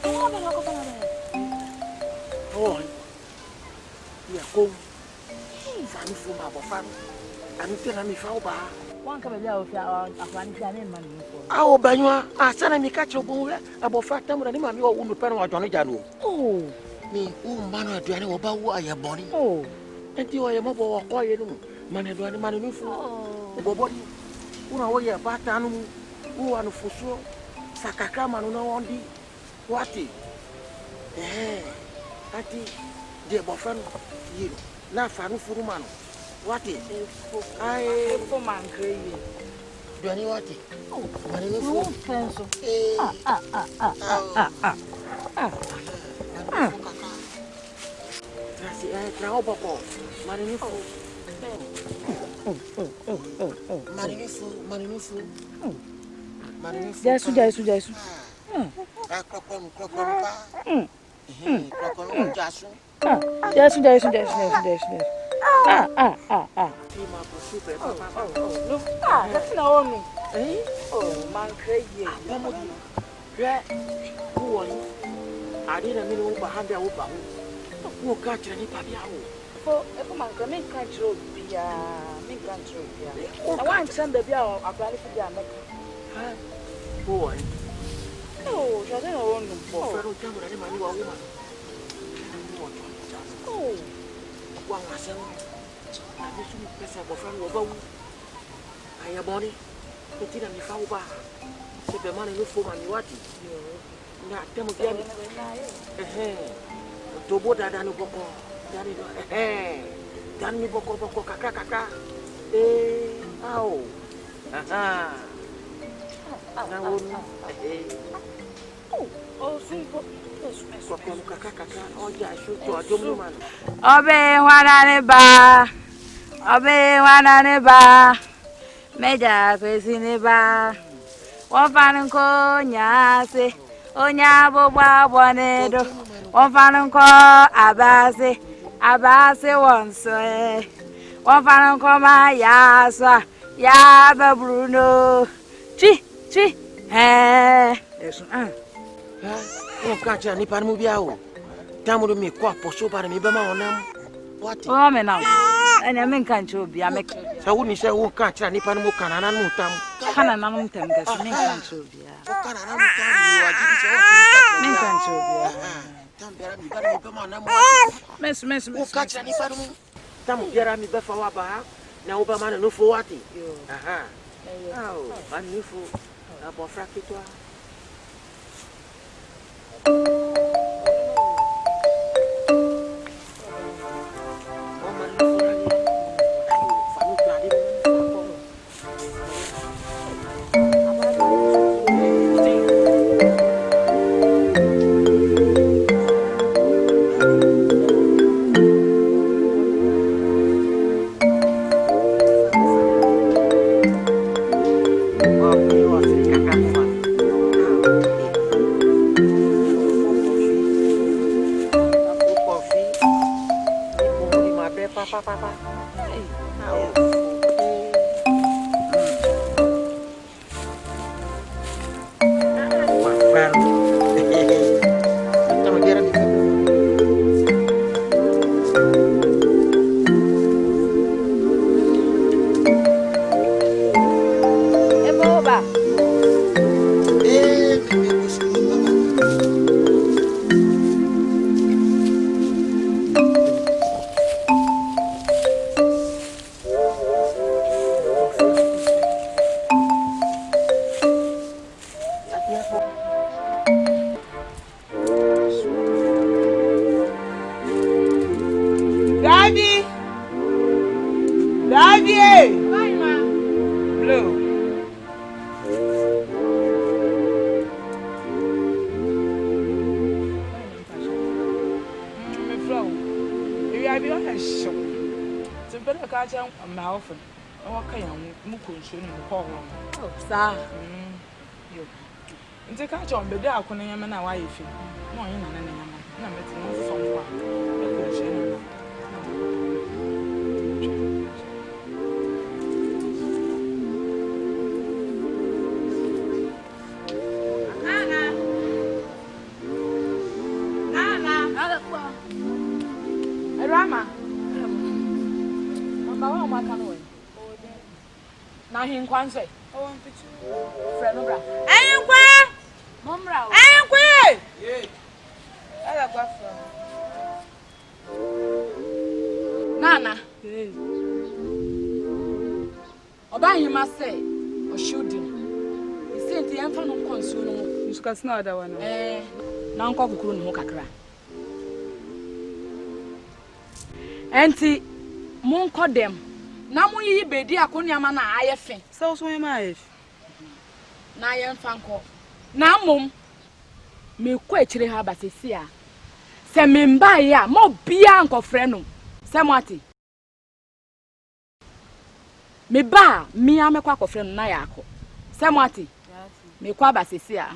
Oh, yeah, go. Fan for my fan. I'm telling me, Fauba. One come out of Afghanistan money. Our Banua, I sent me catch a boy about 5 times and I'm your own pen or Johnny Janu. Oh, me, man, do I know about why you're born? Oh, and you are a mobile or quiet room. Man, I do any money for body. Who are you about animal? Who are for sure? Sakakama no one be. What? Eh, Auntie, dear Boffin, you, not fan for man. What is I for man crazy? Do you know what? Oh, my little pencil. That's it. Now, Boko, Marinifu. Marinifu. Jasu. Jasu. That's not me. Eh? Oh, man, crazy. Who are you? I didn't mean over 100 over. Who catch any papiao? For a man can make control. Make control. I want to send the bill. I plan for the boy. Oh, she doesn't own them. Oh, oh, one myself. I wish you press up from your bone. I am body. But didn't be found back. Said the money for my what? Not tell me again. To what I done boko. Done me boko kaka. Eh, ow. Aha. Obe wanane ba meja kwesine ba wonfanko nyase onyabo bwabonedo wonfanko abase wonso wonfanko ma yasa ya babruno chi eso o kacha ni par mu biao tamu mi kwa poso par mi ba ma onam what o me na anya men kan cho bia me sa woni se wo kacha ni par mu kanana mu tam kanana mu tam ga men kan cho bia o kanana mu tam ni wa ji se o men kan cho bia tam bia mi ba ma onam mes o kacha ni par mu tam bia mi ba fa wa ba na o ba ma no fo wati aha oh magnifique a bon frère que toi. Papa. Hey, John BEDIAKO na yema na wa yefi na onye na yema na meti no so nwa e ko je na Na hin kwanse. O won pichu. Frɛ no bra. Ayenkwa! Momra. Ayenkwa! Ye. Ala gwa fra. Nana. Oba hima say o shooting. Ise nti yɛmfa no konsuo no. Nsuka sna ada wana. Na nkɔ kokoro ne ho kakra. Enti monkɔ dem. Na moyiyi BEDIAKO nneɛma na ayɛ fe. So so yema ayɛ. Na yɛmfa nkɔ. Na mom me kɔ akyire ha basesi a. Se me mbae a mo bia nkɔfrɛ no. Se mo ate. Me ba mi amekɔ akɔfrɛ no na yɛ akɔ. Se mo ate. Me kɔ basesi a.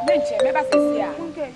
Menche me basesi a. Okay.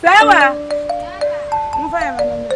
Sawa. Mfanya maneno.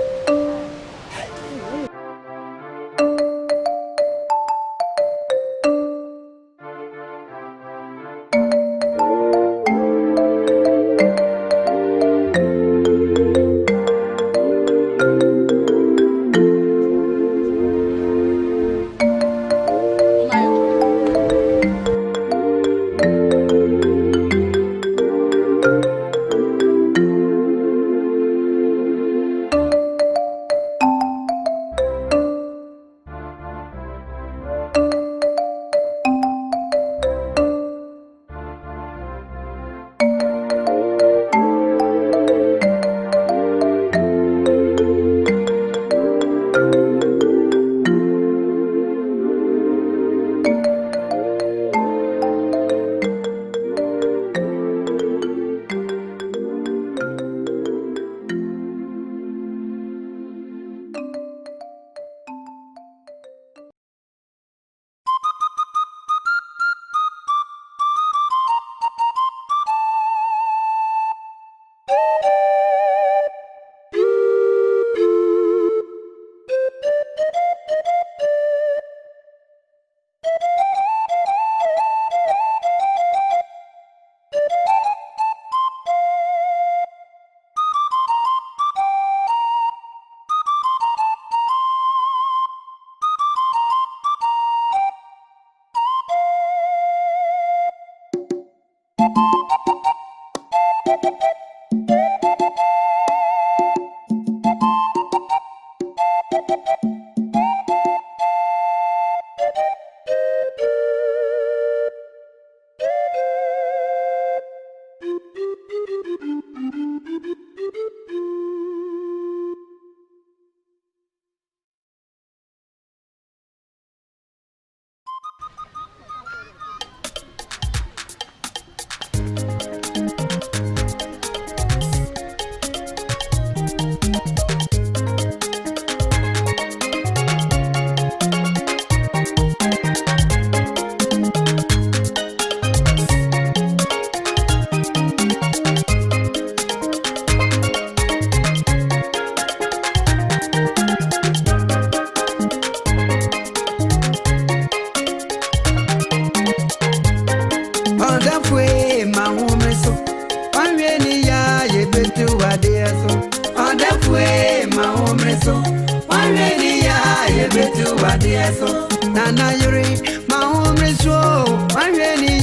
Nana yuri, my home is so. I'm really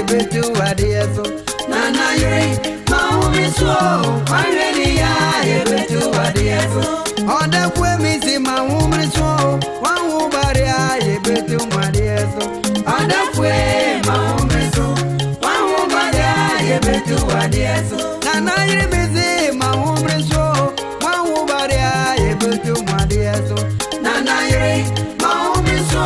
betu adieso. Nana yuri, maumi so. Already ya betu adieso. Oda kwe misi maumi so. Wangu baria betu madieso. Oda kwe maumi so. Wangu baria betu adieso. Nana yuri misi maumi so. Wangu baria betu madieso. Nana yuri, maumi so.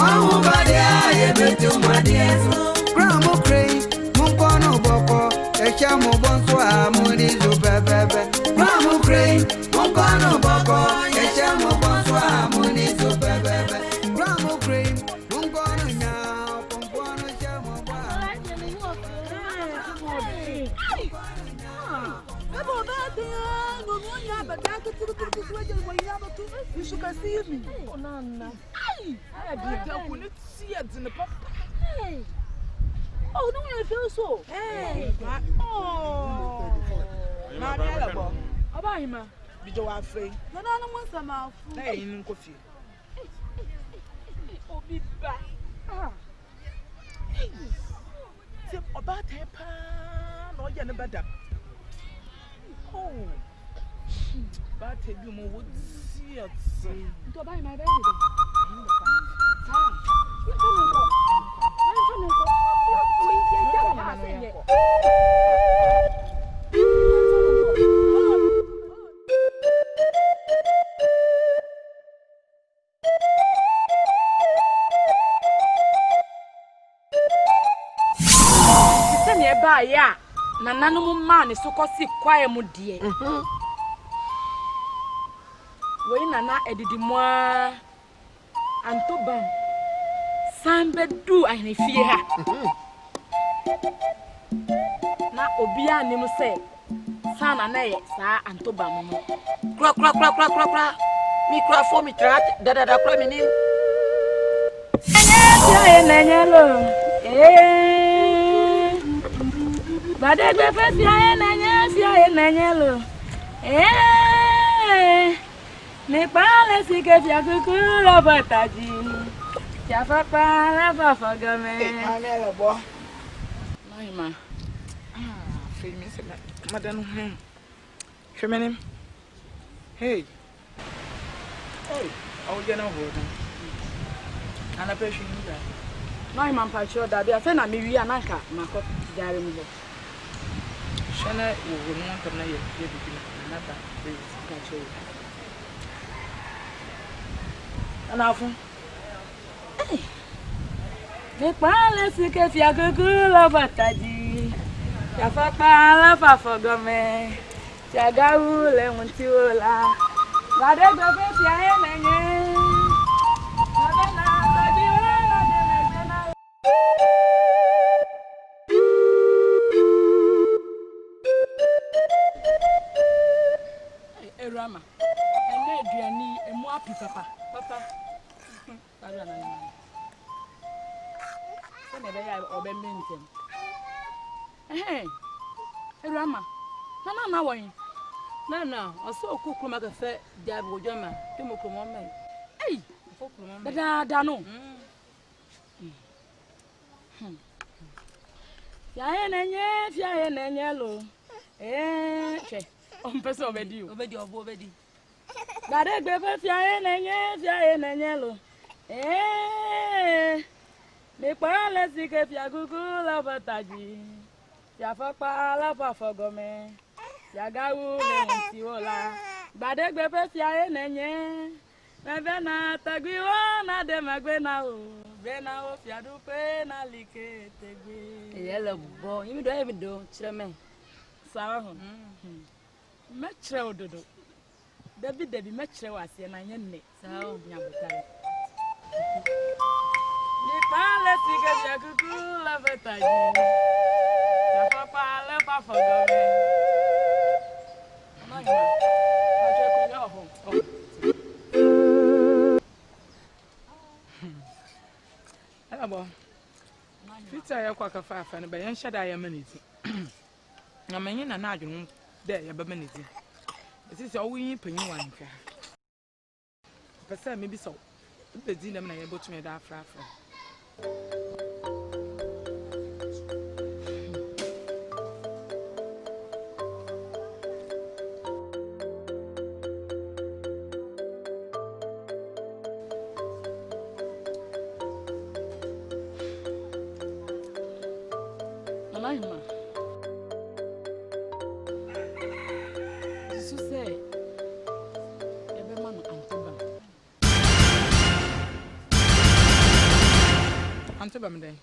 Wangu baria betu madieso. Gramo cray, munkono boko. Echamo bonso amuni zubebebe. Gramo cray, munkono boko. Echamo bonso amuni zubebebe. Gramo cray, munkono nyao. Munkono chamo ba. You should see me. Oh, Nana. I couldn't see it in the pop. Oh, no, I feel so. Hey. Oh. Mamma, about him. Did you have free? No, no, one some out. Hey, in coffee. Oh, be back. Hey. About a pan or you're better. Oh. But you would see it. To buy my baby. Yeah, Nana no man is so cosy quiet mudie. We Nana edidi moi Antobam Sambedu and fear her. Na obia ni mu say sana na ye sa Antobam no. Crack. Me cry for me trat da cry me nim. Badegbe fe fi aye nanyelo. Ne pale si ke fi akuku lo bataji. Ya fa pa la fa fagame. Amela bo. Maima. Fe mi se madanu Femenim. Hey. Oh, you know what? And I pressure you that. Maima mpacho da bia fe na me wi ananka makọ jare mi bo. Shana wo no want na ye bibi na nada please catch you. Anafu. Ne pale si ke fi akuku lo bataji. Ya fa pa la fa fagame. Chagawu le munti ola. Badegbe fe fi aye nenye. Abena tabi wala de mejena. Erama. Ene aduani emu api papa. Ara na ni. So na be ya obe mentem. Erama. Na won. Nana, oso okuku maka fe diabe ojoma, tumo ko mo men. Hey, da no. Fia nenye lo. Che. On peut so obedi o. Obedi. Badegbe fe fia nenye lo. Me pa le si ke fia gugu la bataji. Ya fa pa la fa fogome. Ya gawu le nti ola. Badegbe fe fia nenye. Me bena tagwiwa na de magbe na o. Bena o fia du pe na like tegbe. Yele bo, yimi do chire me. Sawa ho. Me chire ododo. Dabi me chire wase na nye nne. Sawa nyabutare. Ni pale sige ya kuku la bataji. Ya papa le pa fogome. Mama, aje ko yo ho. Abo. Fita ya kwa kafa na be yan shada ya maniti. Na menye na adwun de ya be maniti. Esi se owo yin panyin wan ka. Pese me bi so. Be di na me na ya botu me da afra afra. ANTOBAM then.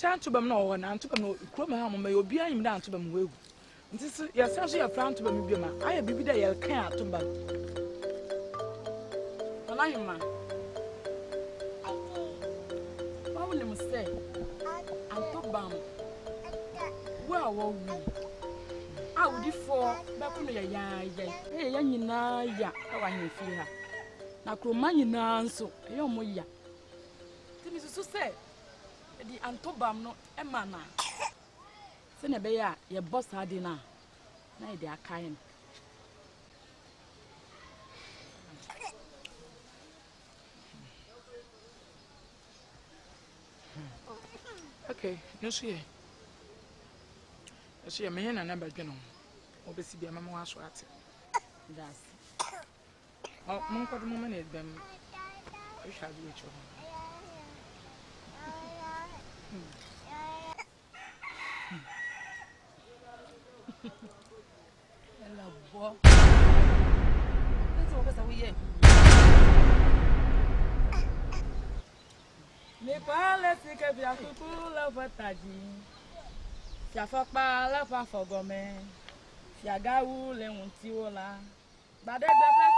ANTOBAM no one ANTOBAM no Chroma Ham may be I am ANTOBAM will. This is your sense of ANTOBAM be ma. I be there you can't ANTOBAM. And I am man. What will you say? ANTOBAM. Well, what we? I would for back on your ya. Oh, I need fear. Now, Cromani now, so your moya. This is to say the ANTOBAM no a man. Send a bear, your boss had dinner. Now they are kind. Okay, no, see. I see a man and number general. Obviously, the mamma was what. That's. Oh, monk of the moment is them. We shall do each other. Hello, boy. Let's go over here. Nepal sika vya kukula vataji. Fia fakpa la fa fogome. Fia gawu le unti ola. Bade gbefe